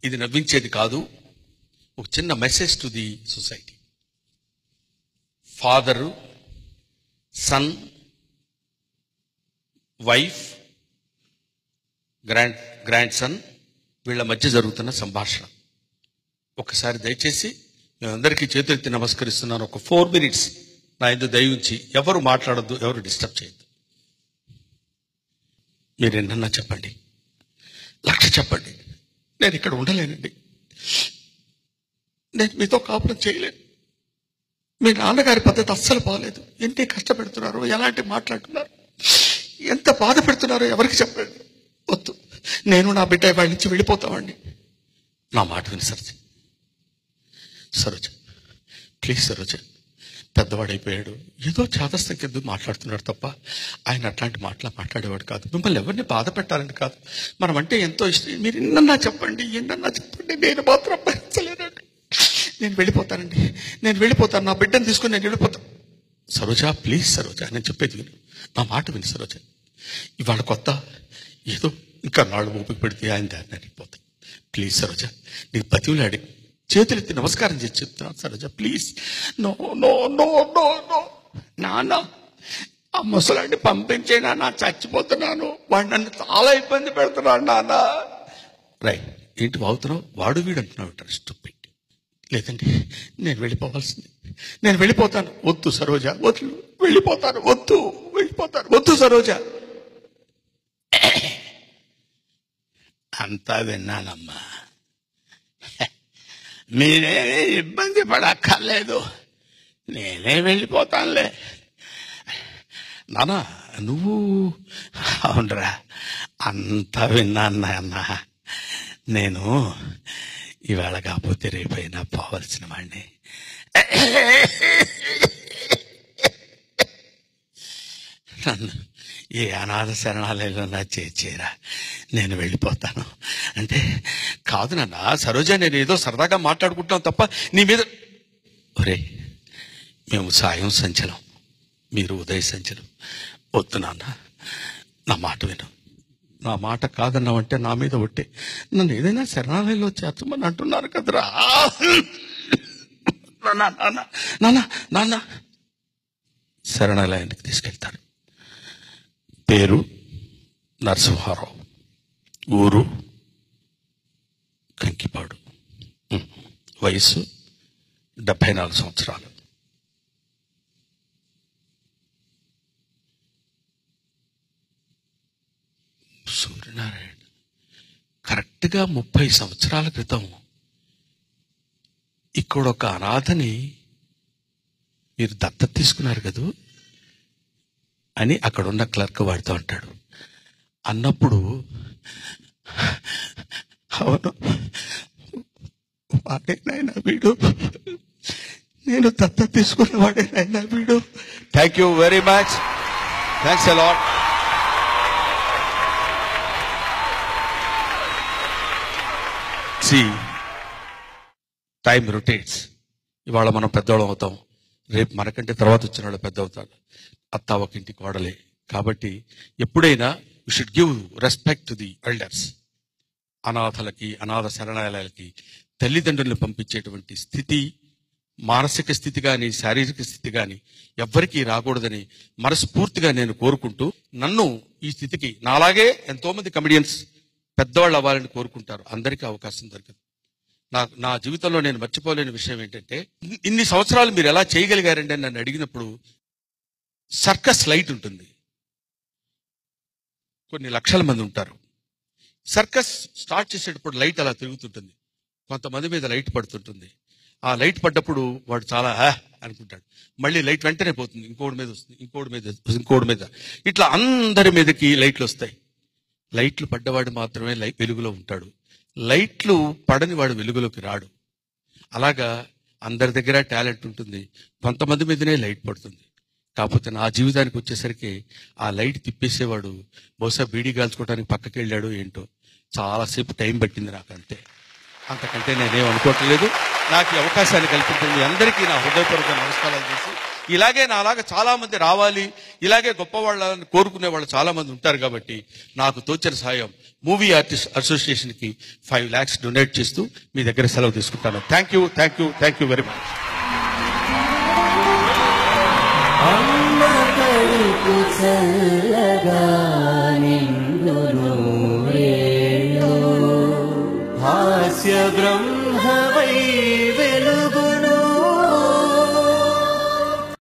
ఇది నవ్వించేది కాదు, ఒక చిన్న message to the society. Father, son, wife, grandson వీళ్ళ మధ్య జరుగుతున్న సంభాషణ. ఒకసారి దయచేసి మేమందరికీ చేతులెత్తి నమస్కరిస్తున్నాను. ఒక 4 minutes నా ఎందుకు దయ ఉంచి ఎవరు మాట్లాడద్దు, ఎవరు డిస్టర్బ్ చేయొద్దు. మీరు ఎన్నన్నా చెప్పండి, 1,00,000 చెప్పండి, నేను ఇక్కడ ఉండలేనండి. నేను మీతో కాపురం చేయలేను. మీ నాన్నగారి పద్ధతి అస్సలు బాగలేదు. ఎన్ని కష్టపెడుతున్నారు, ఎలాంటి మాట్లాడుతున్నారు, ఎంత బాధ పెడుతున్నారో ఎవరికి చెప్పండి. వద్దు, నేను నా బిడ్డ వాళ్ళ నుంచి వెళ్ళిపోతామండి. నా మాట విని సరోజ, ప్లీజ్ సరోజ, పెద్దవాడైపోయాడు, ఏదో చాదస్తం కింద మాట్లాడుతున్నాడు తప్ప ఆయన అట్లాంటి మాట్లాడేవాడు కాదు. మిమ్మల్ని ఎవరిని బాధ పెట్టాలని కాదు, మనం అంటే ఎంతో ఇష్టం. మీరు ఎన్నన్నా చెప్పండి, నేను మాత్రం భరించలేనండి. నేను వెళ్ళిపోతాను, నా బిడ్డను తీసుకుని నేను వెళ్ళిపోతాను. సరోజ, ప్లీజ్ సరోజ, నేను చెప్పేది విను, నా మాట విని సరోజ. ఇవాళ కొత్త, ఏదో ఇంకా నాళ్ళు ఓపిక పెడితే ఆయన దారిని అడిగిపోతాయి. ప్లీజ్ సరోజ, నీ బతివులాడి చేతులెత్తి నమస్కారం చేసి చెప్తున్నాను Saroja, please. No no no no no నాన్న, ఆ ముసలాన్ని పంపించే నాన్న, చచ్చిపోతున్నాను, వాడు నన్ను చాలా ఇబ్బంది పెడుతున్నాడు నాన్న. రైట్, ఏంటి వాగుతున్నావు, వాడు వీడు అంటున్నావు స్టూపిడ్. లేదండి, నేను వెళ్ళిపోవాల్సింది, నేను వెళ్ళిపోతాను. వద్దు సరోజ, వద్దు, వెళ్ళిపోతాను, వద్దు సరోజ. అంతా విన్నానమ్మా, మీరేమీ ఇబ్బంది పడక్కర్లేదు, నేనే వెళ్ళిపోతానులే. నాన్న నువ్వు, అవునరా, అంతా విన్నాను నాన్న. నేను ఇవాళ కాకపోతే రేపైనా పోవలసిన వాడిని. నన్ను ఈ అనాథ శరణాలయంలో నా చేరా, నేను వెళ్ళిపోతాను అంటే కాదు నాన్న. సరోజ, నేను ఏదో సరదాగా మాట్లాడుకుంటున్నాం తప్ప నీ మీద. ఒరే, మేము సాయం సంచలం, మీరు ఉదయ సంచలం. వద్దు నాన్న, నా మాట విను. నా మాట కాదన్నావంటే నా మీద ఒట్టే. నన్ను ఏదైనా శరణాలయంలో చేర్చమని అంటున్నారు కదరా. నాన్న శరణాలయానికి తీసుకెళ్తారు. పేరు నరసింహారావు, ఊరు కంకిపాడు, వయసు 74 సంవత్సరాలు. సూర్యనారాయణ కరెక్ట్గా 30 సంవత్సరాల క్రితం ఇక్కడ ఒక అనాథని మీరు దత్తత తీసుకున్నారు కదూ అని అక్కడున్న క్లర్క్ వాడితో అంటాడు. అన్నప్పుడు అవును, వాడేనైనా వీడు, నేను దత్తత తీసుకున్న వాడేనైనా వీడు. Thank you very much, thanks a lot. Time rotates. ఇవాళ మనం పెద్దవాళ్ళం అవుతాం, రేపు మనకంటే తర్వాత వచ్చిన వాళ్ళు పెద్ద అవుతారు. అత్త ఒక ఇంటి కోడలే. కాబట్టి ఎప్పుడైనా you should give respect to the elders. అనాథలకి, అనాథ శరణాలయాలకి తల్లిదండ్రులను పంపించేటువంటి స్థితి, మానసిక స్థితి కానీ శారీరక స్థితి కానీ ఎవ్వరికీ రాకూడదని మనస్ఫూర్తిగా నేను కోరుకుంటూ, నన్ను ఈ స్థితికి నాలాగే ఎంతో మంది కమెడియన్స్ పెద్దవాళ్ళు అవ్వాలని కోరుకుంటారు. అందరికీ అవకాశం దొరకదు. నా జీవితంలో నేను మర్చిపోలేని విషయం ఏంటంటే, ఇన్ని సంవత్సరాలు మీరు ఎలా చేయగలిగారండి అని నన్ను అడిగినప్పుడు, సర్కస్ లైట్ ఉంటుంది, కొన్ని లక్షల మంది ఉంటారు. సర్కస్ స్టార్ట్ చేసేటప్పుడు లైట్ అలా తిరుగుతుంటుంది, కొంతమంది మీద లైట్ పడుతుంటుంది. ఆ లైట్ పడ్డప్పుడు వాడు చాలా అనుకుంటాడు, మళ్ళీ లైట్ వెంటనే పోతుంది, ఇంకోటి మీద వస్తుంది, ఇంకోటి మీద, ఇట్లా అందరి మీదకి లైట్లు వస్తాయి. లైట్లు పడ్డవాడు మాత్రమే వెలుగులో ఉంటాడు, లైట్లు పడని వాడు వెలుగులోకి రాడు. అలాగా అందరి దగ్గర టాలెంట్ ఉంటుంది, కొంతమంది మీదనే లైట్ పడుతుంది. కాకపోతే నా జీవితానికి వచ్చేసరికి ఆ లైట్ తిప్పేసేవాడు బహుశా బీడీ కాల్చుకోవడానికి పక్కకి వెళ్ళాడు ఏంటో. చాలాసేపు టైం పట్టింది నాకు, అంతే, అంతకంటే నేనేం అనుకోవట్లేదు. నాకు ఈ అవకాశాన్ని కల్పించింది అందరికీ నా హృదయపూర్వక నమస్కారాలు చేసి ఇలాగే నాలాగా చాలా మంది రావాలి, ఇలాగే గొప్ప వాళ్ళని కోరుకునే వాళ్ళు చాలా మంది ఉంటారు. కాబట్టి నాకు తోచిన సాయం మూవీ ఆర్టిస్ట్ అసోసియేషన్కి 5 lakhs డొనేట్ చేస్తూ మీ దగ్గర సెలవు తీసుకుంటాను. Thank you very much. హాస్య బ్రహ్మవై వెలుగున